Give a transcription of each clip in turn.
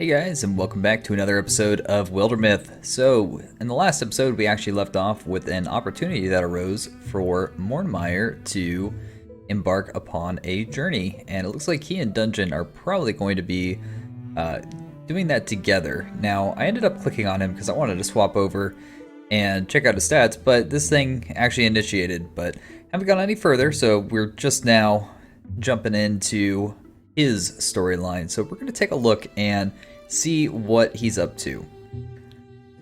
Hey guys, and welcome back to another episode of Wildermyth. So, in the last episode, we actually left off with an opportunity that arose for Mornmire to embark upon a journey, and it looks like he and Dungeon are probably going to be doing that together. Now, I ended up clicking on him because I wanted to swap over and check out his stats, but this thing actually initiated, but haven't gone any further, so we're just now jumping into his storyline. So we're going to take a look and see what he's up to.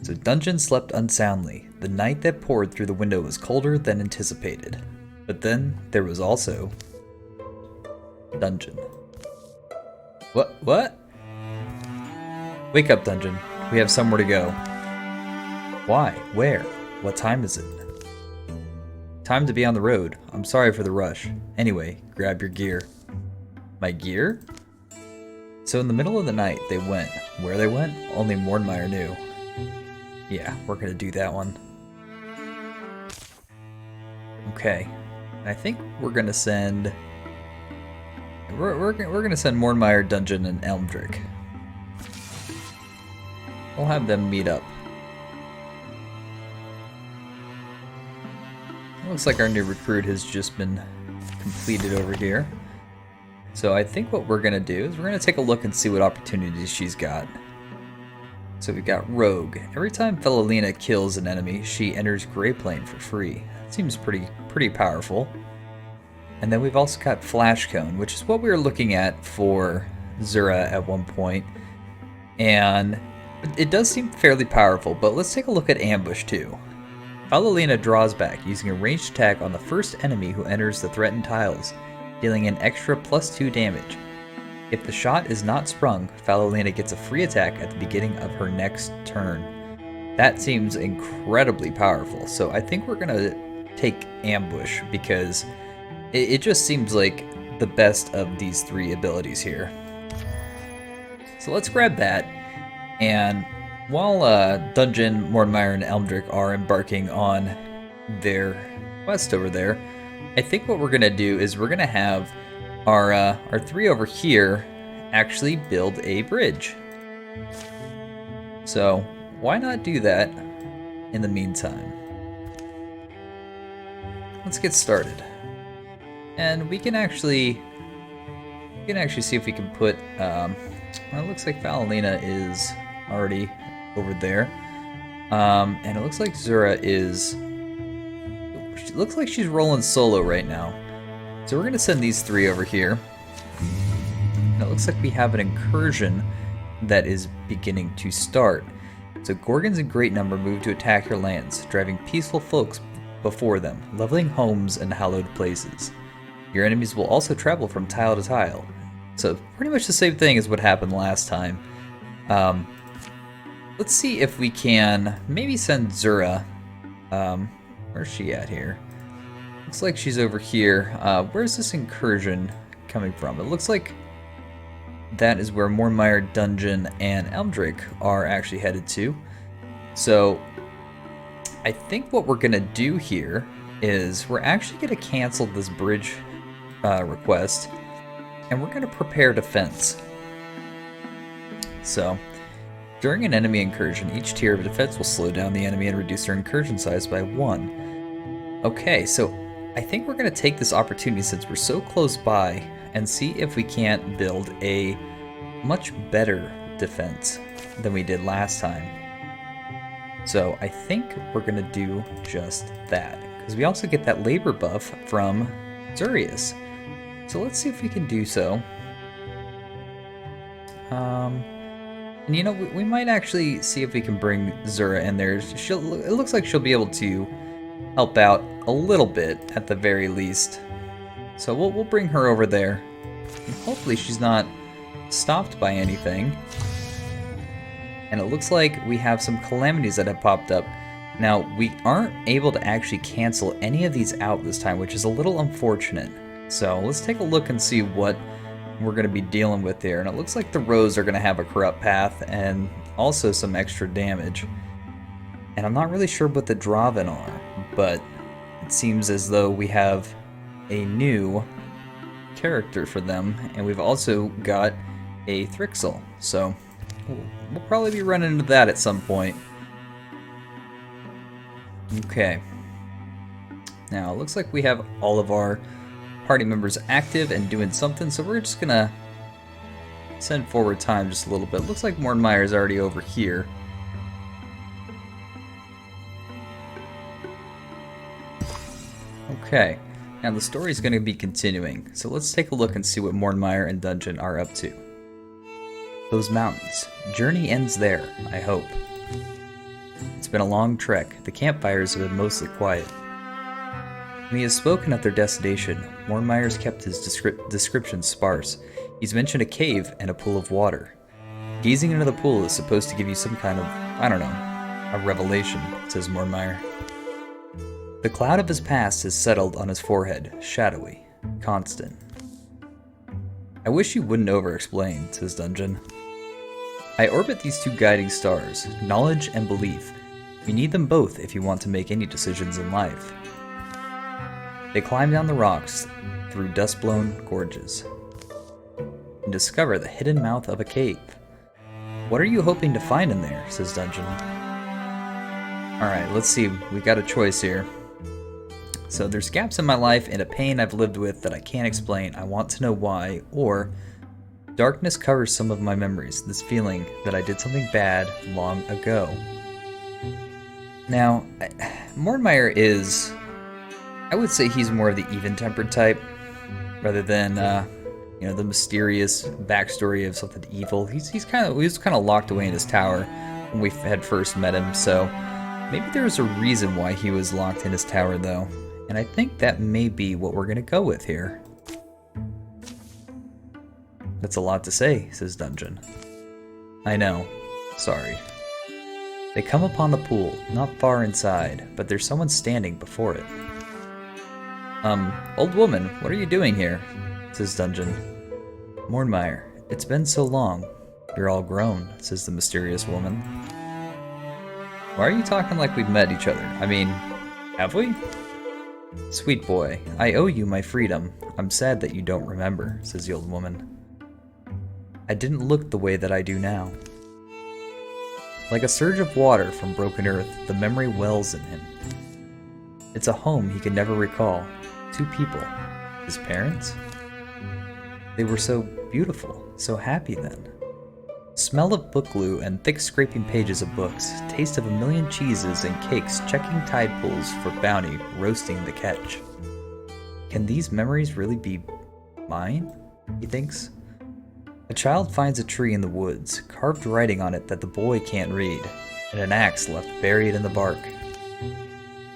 So Dungeon slept unsoundly. The night that poured through the window was colder than anticipated. But then there was also Dungeon. What? Wake up, Dungeon. We have somewhere to go. Why? Where? What time is it? Time to be on the road. I'm sorry for the rush. Anyway, grab your gear. My gear? So in the middle of the night, they went. Where they went, only Mornmire knew. Yeah, we're gonna do that one. Okay, I think we're gonna send. We're gonna send Mornmire, Dungeon, and Elmdrick. We'll have them meet up. It looks like our new recruit has just been completed over here. So I think what we're going to do is we're going to take a look and see what opportunities she's got. So we've got Rogue. Every time Felilina kills an enemy, she enters Grey Plane for free. Seems pretty powerful. And then we've also got Flash Cone, which is what we were looking at for Zura at one point. And it does seem fairly powerful, but let's take a look at Ambush too. Felilina draws back using a ranged attack on the first enemy who enters the threatened tiles, dealing an extra +2 damage. If the shot is not sprung, Felilina gets a free attack at the beginning of her next turn. That seems incredibly powerful, so I think we're gonna take Ambush because it just seems like the best of these three abilities here. So let's grab that, and while Dungeon, Mornmire, and Elmdrick are embarking on their quest over there, I think what we're gonna do is we're gonna have our three over here actually build a bridge. So why not do that in the meantime? Let's get started, and we can actually see if we can put. Well, it looks like Felilina is already over there, and it looks like Zura is. It looks like she's rolling solo right now. So we're going to send these three over here. And it looks like we have an incursion that is beginning to start. So Gorgons in great number move to attack your lands, driving peaceful folks before them, leveling homes and hallowed places. Your enemies will also travel from tile to tile. So pretty much the same thing as what happened last time. Let's see if we can maybe send Zura. Where's she at here? Looks like she's over here. Where's this incursion coming from? It looks like that is where Mornmire, Dungeon, and Elmdrick are actually headed to. So I think what we're gonna do here is we're actually gonna cancel this bridge request, and we're gonna prepare defense. So during an enemy incursion, each tier of defense will slow down the enemy and reduce their incursion size by 1. Okay, so I think we're going to take this opportunity since we're so close by and see if we can't build a much better defense than we did last time. So I think we're going to do just that, because we also get that labor buff from Zurius. So let's see if we can do so. And you know, we might actually see if we can bring Zura in there. It looks like she'll be able to help out a little bit at the very least. So we'll bring her over there. And hopefully she's not stopped by anything. And it looks like we have some calamities that have popped up. Now, we aren't able to actually cancel any of these out this time, which is a little unfortunate. So let's take a look and see what we're going to be dealing with here. And it looks like the rows are going to have a corrupt path and also some extra damage. And I'm not really sure what the Draven are, but it seems as though we have a new character for them, and we've also got a Thrixel. So We'll probably be running into that at some point. Okay. Now, it looks like we have all of our party members active and doing something, so we're just gonna send forward time just a little bit. Looks like Mornmire is already over here. Okay, now the story is going to be continuing, so let's take a look and see what Mornmire and Dungeon are up to. Those mountains. Journey ends there, I hope. It's been a long trek. The campfires have been mostly quiet. When he has spoken at their destination, Mornmire's kept his descriptions sparse. He's mentioned a cave and a pool of water. Gazing into the pool is supposed to give you some kind of, I don't know, a revelation, says Mornmire. The cloud of his past has settled on his forehead, shadowy, constant. I wish you wouldn't over-explain, says Dungeon. I orbit these two guiding stars, knowledge and belief. You need them both if you want to make any decisions in life. They climb down the rocks through dust-blown gorges and discover the hidden mouth of a cave. What are you hoping to find in there, says Dungeon. Alright, let's see. We got a choice here. So there's gaps in my life and a pain I've lived with that I can't explain. I want to know why. Or darkness covers some of my memories. This feeling that I did something bad long ago. Now, Mornmire is, I would say he's more of the even-tempered type, rather than, you know, the mysterious backstory of something evil. He was kind of locked away in his tower when we had first met him. So maybe there's a reason why he was locked in his tower, though. And I think that may be what we're going to go with here. That's a lot to say, says Dungeon. I know. Sorry. They come upon the pool, not far inside, but there's someone standing before it. Old woman, what are you doing here? Says Dungeon. Mornmire, it's been so long. You're all grown, says the mysterious woman. Why are you talking like we've met each other? I mean, have we? Sweet boy, I owe you my freedom. I'm sad that you don't remember, says the old woman. I didn't look the way that I do now. Like a surge of water from broken earth, the memory wells in him. It's a home he could never recall. Two people. His parents? They were so beautiful, so happy then. Smell of book glue and thick scraping pages of books, taste of a million cheeses and cakes checking tide pools for bounty, roasting the catch. Can these memories really be mine? He thinks. A child finds a tree in the woods, carved writing on it that the boy can't read, and an axe left buried in the bark.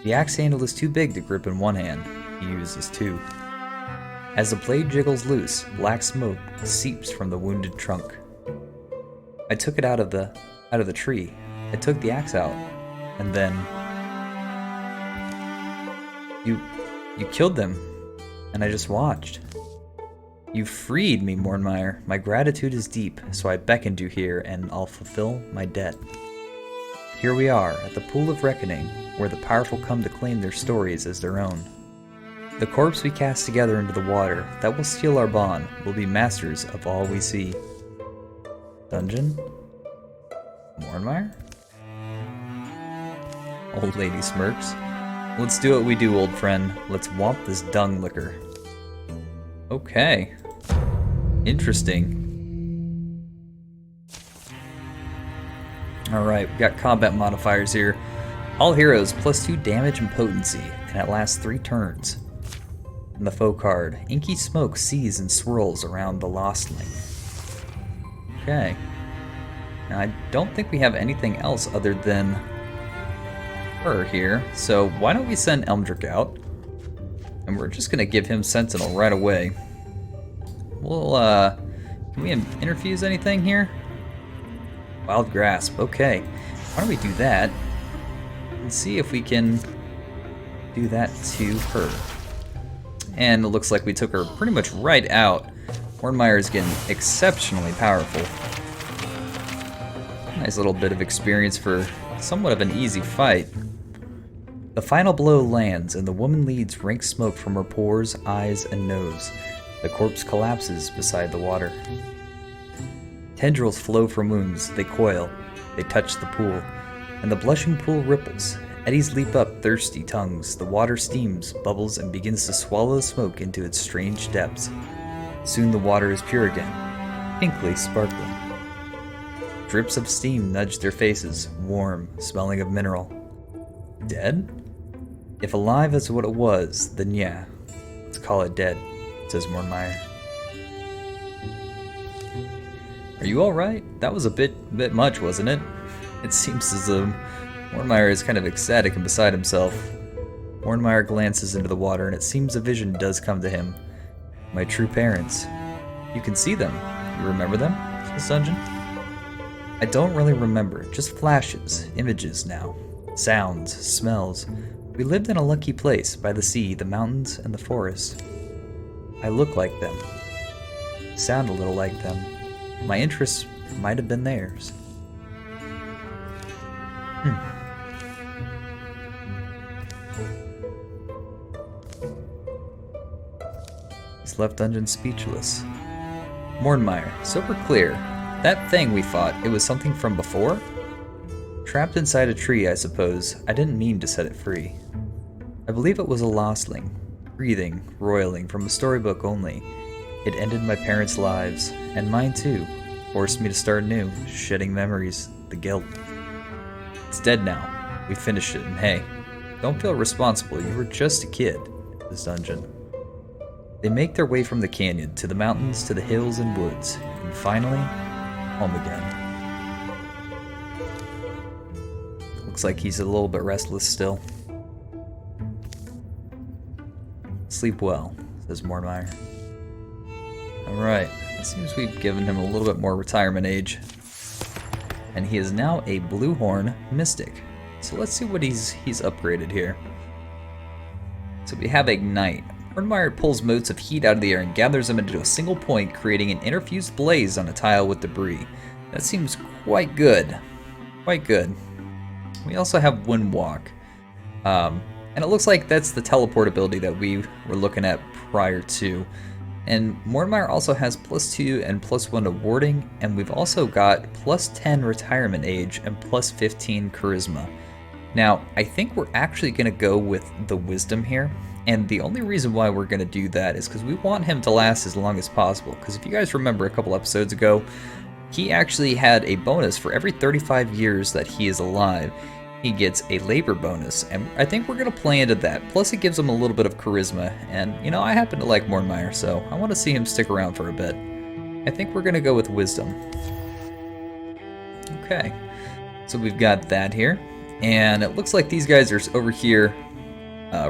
The axe handle is too big to grip in one hand, he uses two. As the blade jiggles loose, black smoke seeps from the wounded trunk. I took it out of the tree. I took the axe out, and then you killed them, and I just watched. You freed me, Mornmire. My gratitude is deep, so I beckoned you here, and I'll fulfill my debt. Here we are, at the Pool of Reckoning, where the powerful come to claim their stories as their own. The corpse we cast together into the water, that will seal our bond, will be masters of all we see. Dungeon? Mornmire? Old lady smirks. Let's do what we do, old friend. Let's womp this dung liquor. Okay. Interesting. Alright, we got combat modifiers here. All heroes +2 damage and potency, and it lasts 3 turns. And the foe card, inky smoke sees and swirls around the Lostling. Okay. Now I don't think we have anything else other than her here, so why don't we send Elmdrick out? And we're just gonna give him Sentinel right away. We'll, can we interfuse anything here? Wild Grasp, okay. Why don't we do that? And see if we can do that to her. And it looks like we took her pretty much right out. Mornmire is getting exceptionally powerful. Nice little bit of experience for somewhat of an easy fight. The final blow lands, and the woman leads rank smoke from her pores, eyes, and nose. The corpse collapses beside the water. Tendrils flow from wounds, they coil, they touch the pool, and the blushing pool ripples. Eddies leap up thirsty tongues, the water steams, bubbles, and begins to swallow the smoke into its strange depths. Soon the water is pure again, pinkly sparkling. Drips of steam nudge their faces, warm, smelling of mineral. Dead? If alive is what it was, then yeah, let's call it dead, says Mornmire. Are you alright? That was a bit much, wasn't it? It seems as though Mornmire is kind of ecstatic and beside himself. Mornmire glances into the water, and it seems a vision does come to him. My true parents. You can see them. You remember them? Says Dungeon. I don't really remember, just flashes, images now. Sounds, smells. We lived in a lucky place, by the sea, the mountains, and the forest. I look like them. Sound a little like them. My interests might have been theirs. He's left Dungeon speechless. Mornmire, super clear. That thing we fought, it was something from before? Trapped inside a tree, I suppose. I didn't mean to set it free. I believe it was a lostling, breathing, roiling from a storybook only. It ended my parents' lives, and mine too. Forced me to start new, shedding memories, the guilt. It's dead now. We finished it, and hey, don't feel responsible. You were just a kid. This dungeon. They make their way from the canyon to the mountains to the hills and woods, and finally, home again. Looks like he's a little bit restless still. Sleep well, says Mornmire. Alright, it seems we've given him a little bit more retirement age. And he is now a Bluehorn Mystic. So let's see what he's upgraded here. So we have Ignite. Mornmire pulls motes of heat out of the air and gathers them into a single point, creating an interfused blaze on a tile with debris. That seems quite good. Quite good. We also have Windwalk. And it looks like that's the teleport ability that we were looking at prior to. And Mornmire also has +2 and +1 to warding, and we've also got +10 retirement age and +15 charisma. Now, I think we're actually going to go with the wisdom here, and the only reason why we're going to do that is because we want him to last as long as possible, because if you guys remember a couple episodes ago, he actually had a bonus for every 35 years that he is alive. He gets a labor bonus, and I think we're going to play into that. Plus, it gives him a little bit of charisma, and, you know, I happen to like Mornmire, so I want to see him stick around for a bit. I think we're going to go with wisdom. Okay, so we've got that here, and it looks like these guys are over here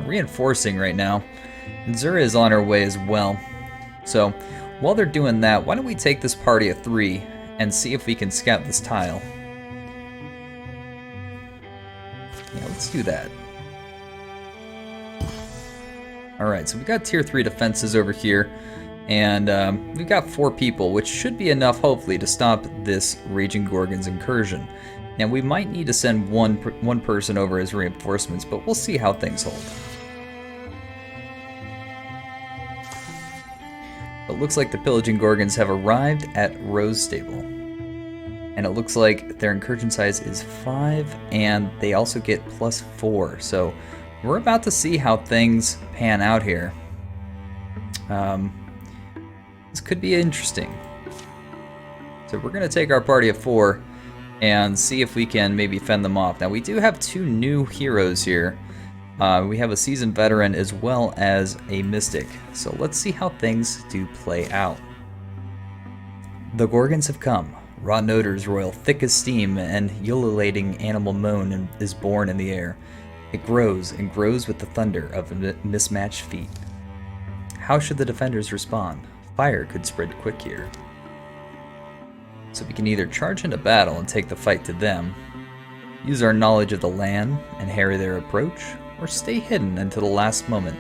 reinforcing right now, and Zura is on her way as well. So, while they're doing that, why don't we take this party of 3 and see if we can scout this tile. Yeah, let's do that. Alright, so we've got tier 3 defenses over here, and we've got 4 people, which should be enough, hopefully, to stop this Raging Gorgons incursion. Now, we might need to send one person over as reinforcements, but we'll see how things hold. It looks like the Pillaging Gorgons have arrived at Rose Stable. And it looks like their incursion size is 5, and they also get +4. So we're about to see how things pan out here. This could be interesting. So we're going to take our party of 4 and see if we can maybe fend them off. Now, we do have 2 new heroes here. We have a seasoned veteran as well as a mystic. So let's see how things do play out. The Gorgons have come. Rotten odors roil thick as steam, and ululating animal moan is born in the air. It grows and grows with the thunder of mismatched feet. How should the defenders respond? Fire could spread quick here. So we can either charge into battle and take the fight to them, use our knowledge of the land and harry their approach, or stay hidden until the last moment,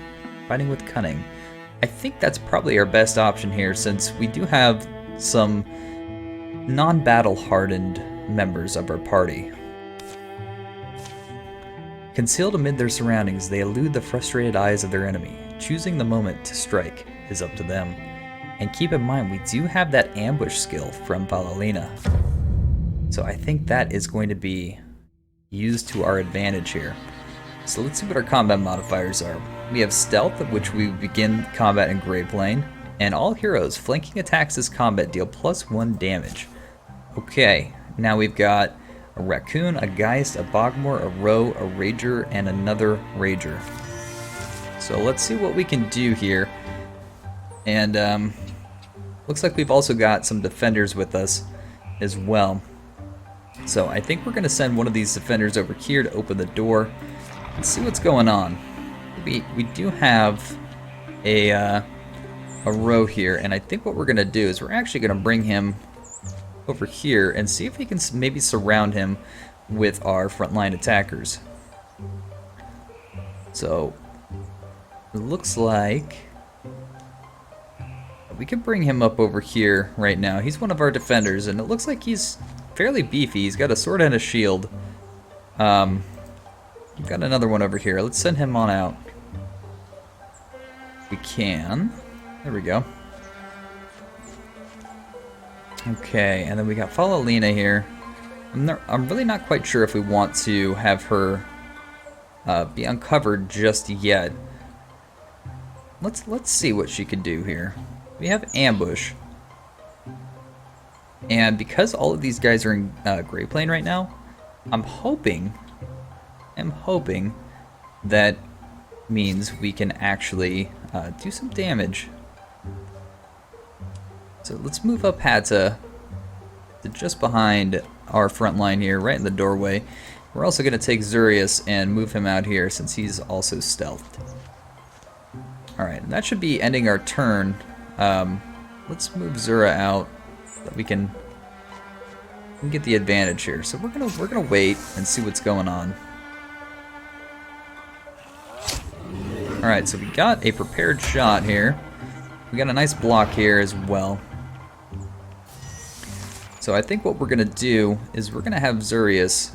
fighting with cunning. I think that's probably our best option here, since we do have some non-battle hardened members of our party. Concealed amid their surroundings, they elude the frustrated eyes of their enemy. Choosing the moment to strike is up to them. And keep in mind, we do have that ambush skill from Valalina. So I think that is going to be used to our advantage here. So let's see what our combat modifiers are. We have stealth, at which we begin combat in Grey Plane. And all heroes flanking attacks this combat deal +1 damage. Okay, now we've got a raccoon, a geist, a bogmore, a roe, a rager, and another rager. So let's see what we can do here. And looks like we've also got some defenders with us as well. So I think we're going to send one of these defenders over here to open the door and see what's going on. We do have a row here, and I think what we're going to do is we're actually going to bring him over here and see if we can maybe surround him with our frontline attackers. So it looks like we can bring him up over here right now. He's one of our defenders, and it looks like he's fairly beefy. He's got a sword and a shield. We've got another one over here. Let's send him on out. We can. There we go. Okay, and then we got Valalina here. I'm really not quite sure if we want to have her be uncovered just yet. Let's see what she can do here. We have ambush, and because all of these guys are in Grey Plane right now, I'm hoping that means we can actually do some damage. So let's move up Hadta to just behind our front line here, right in the doorway. We're also going to take Zurius and move him out here since he's also stealthed. Alright, that should be ending our turn. Let's move Zura out so that we can get the advantage here. So we're gonna wait and see what's going on. Alright, so we got a prepared shot here. We got a nice block here as well. So I think what we're gonna do is we're gonna have Zurius.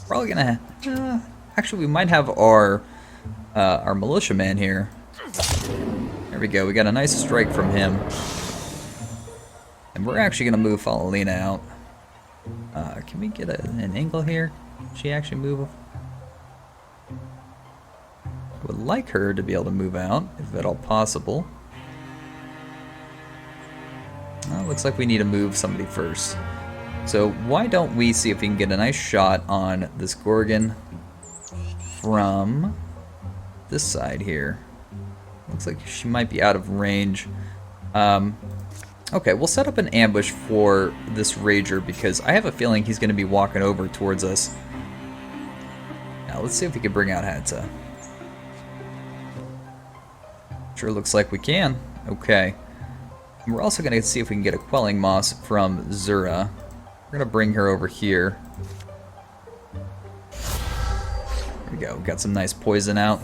Probably gonna. Actually, we might have our militiaman here. There we go. We got a nice strike from him, and we're actually gonna move Valalina out. Can we get an angle here? Can she actually move? I would like her to be able to move out, if at all possible. Looks like we need to move somebody first. So why don't we see if we can get a nice shot on this Gorgon from this side here. Looks like she might be out of range. Okay, we'll set up an ambush for this Rager because I have a feeling he's going to be walking over towards us. Now let's see if we can bring out Hadta. Sure looks like we can. Okay. And we're also going to see if we can get a quelling moss from Zura. We're going to bring her over here. There we go. We got some nice poison out.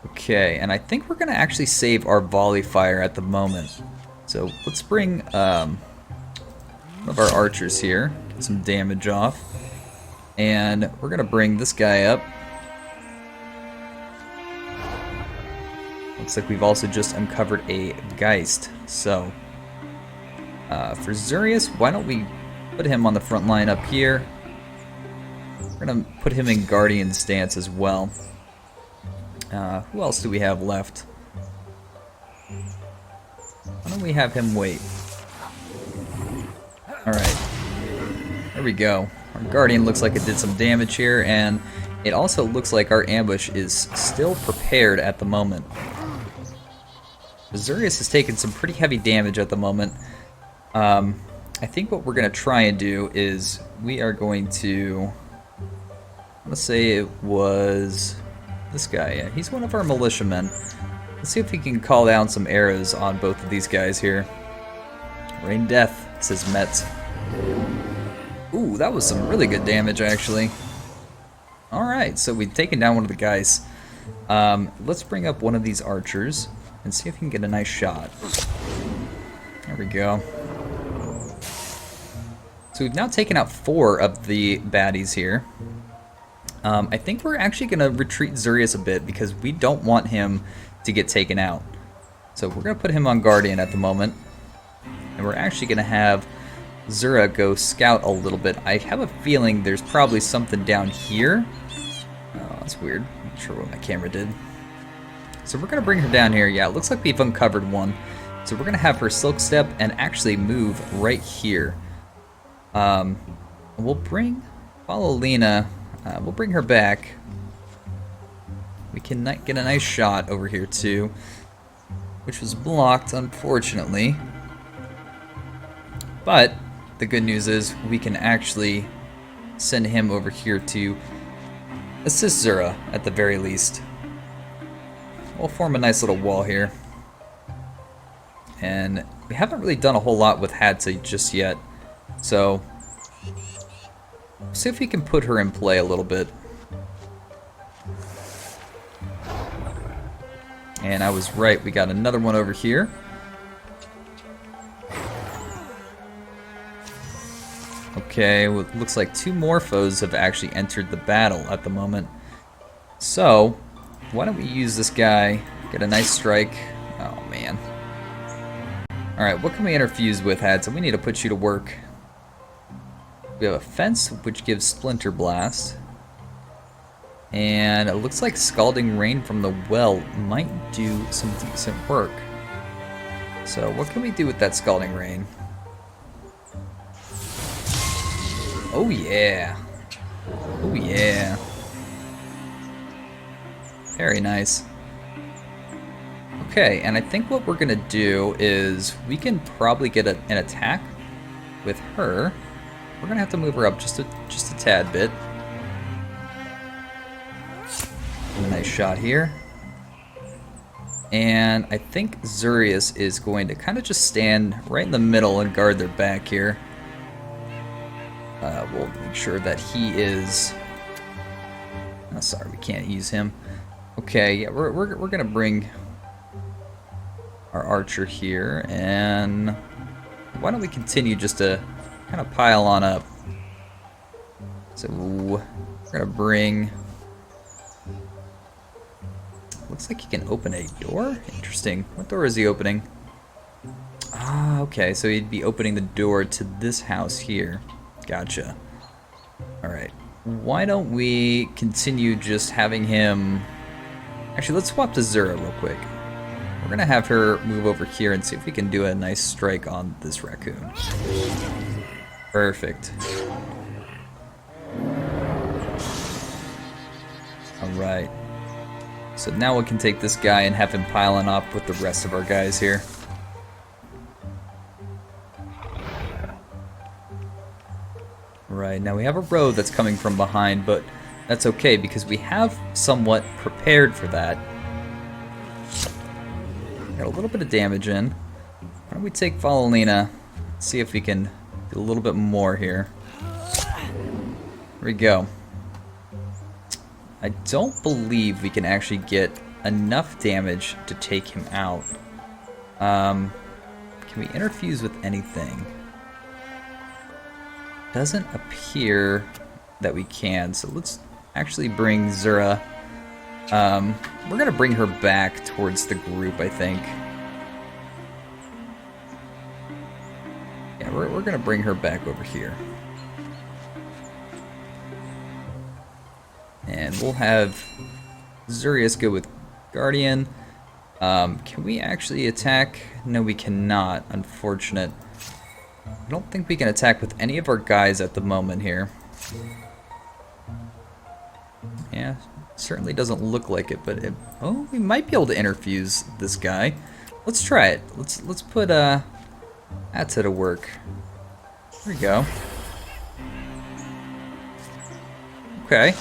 Okay, and I think we're going to actually save our volley fire at the moment. So let's bring one of our archers here, get some damage off. And we're going to bring this guy up. Looks like we've also just uncovered a Geist. So, for Zurius, why don't we put him on the front line up here. We're going to put him in Guardian stance as well. Who else do we have left? Why don't we have him wait? Alright. There we go. Our Guardian looks like it did some damage here, and it also looks like our ambush is still prepared at the moment. Zurius has taken some pretty heavy damage at the moment. I think what we're going to try and do is we are going to... I'm going to say it was this guy. Yeah, he's one of our militiamen. Let's see if we can call down some arrows on both of these guys here. Rain death, says Met. Ooh, that was some really good damage, actually. Alright, so we've taken down one of the guys. Let's bring up one of these archers and see if we can get a nice shot. There we go. So we've now taken out 4 of the baddies here. I think we're actually going to retreat Zurius a bit because we don't want him to get taken out. So we're going to put him on Guardian at the moment. And we're actually going to have Zura go scout a little bit. I have a feeling there's probably something down here. Oh, that's weird. Not sure what my camera did. So we're going to bring her down here. Yeah, it looks like we've uncovered one. So we're going to have her Silk Step and actually move right here. We'll bring Lena. We'll bring her back. We can get a nice shot over here too, which was blocked, unfortunately. But the good news is we can actually send him over here to assist Zura at the very least. We'll form a nice little wall here. And we haven't really done a whole lot with Hadta just yet. So, see if we can put her in play a little bit. And I was right, we got another one over here. Okay, well, it looks like 2 more foes have actually entered the battle at the moment. So, why don't we use this guy, get a nice strike. Oh man. Alright, what can we interfuse with, Hadta? We need to put you to work. We have a fence, which gives Splinter Blast. And it looks like Scalding Rain from the well might do some decent work. So what can we do with that Scalding Rain? Oh yeah. Oh yeah. Very nice. Okay, and I think what we're gonna do is we can probably get an attack with her. We're gonna have to move her up just a tad bit. A nice shot here. And I think Zurius is going to kind of just stand right in the middle and guard their back here. We'll make sure that he is... Oh, sorry, we can't use him. Okay, yeah, we're gonna bring our archer here, and why don't we continue just to kind of pile on up. So we're gonna bring... Looks like he can open a door? Interesting. What door is he opening? Ah, okay, so he'd be opening the door to this house here. Gotcha. Alright. Why don't we continue just having him... Actually, let's swap to Zura real quick. We're gonna have her move over here and see if we can do a nice strike on this raccoon. Perfect. Alright. So now we can take this guy and have him piling up with the rest of our guys here. Right, now we have a road that's coming from behind, but that's okay because we have somewhat prepared for that. Got a little bit of damage in. Why don't we take Falalina, see if we can do a little bit more here. Here we go. I don't believe we can actually get enough damage to take him out. Can we interfuse with anything? Doesn't appear that we can, so let's actually bring Zura. We're gonna bring her back towards the group, I think. Yeah, we're gonna bring her back over here. And we'll have Zurius go with Guardian. Can we actually attack? No, we cannot, unfortunate. I don't think we can attack with any of our guys at the moment here. Yeah, certainly doesn't look like it, but oh, we might be able to interfuse this guy. Let's try it. Let's put Hadta to work. There we go. Okay.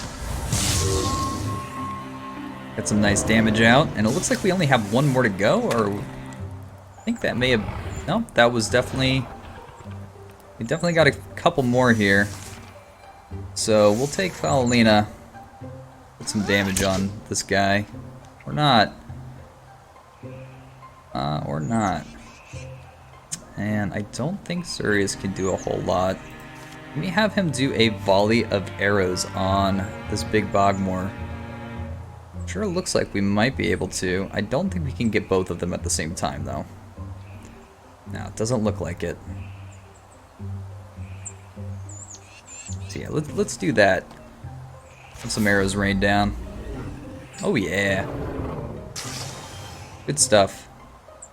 Got some nice damage out, and it looks like we only have one more to go, or I think that may have... No, that was definitely... We definitely got a couple more here. So we'll take Falalina, put some damage on this guy. Or not. Or not. And I don't think Sirius can do a whole lot. Let me have him do a volley of arrows on this big Bogmore. Sure looks like we might be able to. I don't think we can get both of them at the same time, though. No, it doesn't look like it. So yeah, let's do that. Let some arrows rain down. Oh yeah. Good stuff.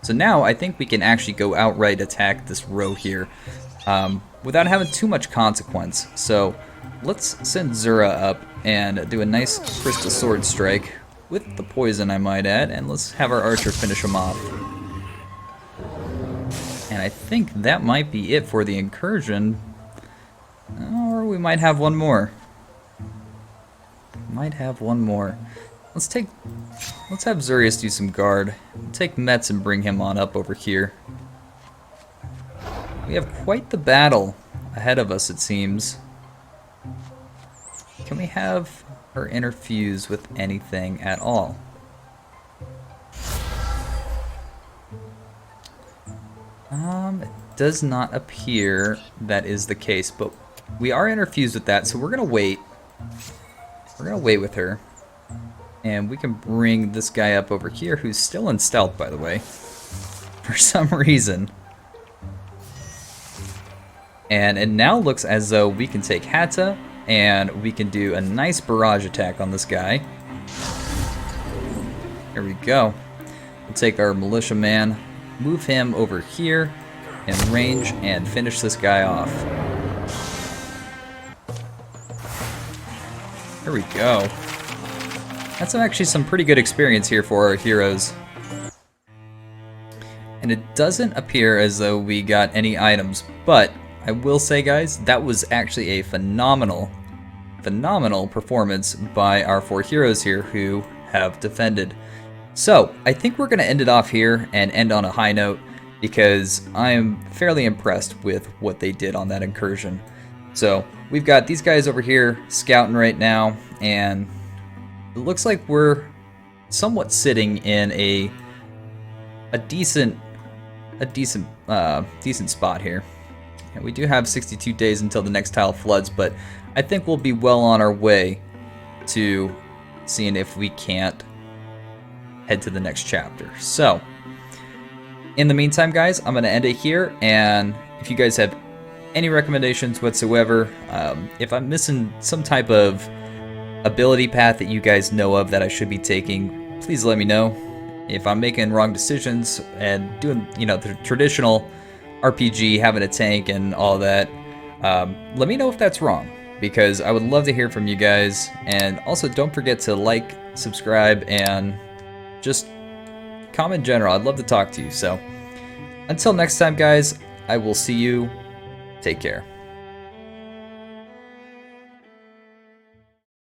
So now I think we can actually go outright attack this row here without having too much consequence. So let's send Zura up and do a nice crystal sword strike with the poison, I might add, and let's have our archer finish him off. And I think that might be it for the incursion. Or we might have one more. Might have one more. Let's have Zurius do some guard. Take Metz and bring him on up over here. We have quite the battle ahead of us, it seems. Can we have her interfuse with anything at all? It does not appear that is the case, but we are interfused with that, so we're gonna wait. We're gonna wait with her. And we can bring this guy up over here, who's still in stealth, by the way, for some reason. And it now looks as though we can take Hadta, and we can do a nice barrage attack on this guy. Here we go. We'll take our militia man, move him over here in range, and finish this guy off. There we go. That's actually some pretty good experience here for our heroes. And it doesn't appear as though we got any items, but I will say, guys, that was actually a phenomenal performance by our 4 heroes here who have defended. So I think we're going to end it off here and end on a high note, because I am fairly impressed with what they did on that incursion. So we've got these guys over here scouting right now, and it looks like we're somewhat sitting in a decent spot here. And we do have 62 days until the next tile floods, but I think we'll be well on our way to seeing if we can't head to the next chapter. So in the meantime, guys, I'm going to end it here, and if you guys have any recommendations whatsoever, if I'm missing some type of ability path that you guys know of that I should be taking, please let me know. If I'm making wrong decisions and doing, the traditional RPG, having a tank and all that, let me know if that's wrong, because I would love to hear from you guys. And also, don't forget to like, subscribe, and just comment in general. I'd love to talk to you. So until next time, guys, I will see you. Take care.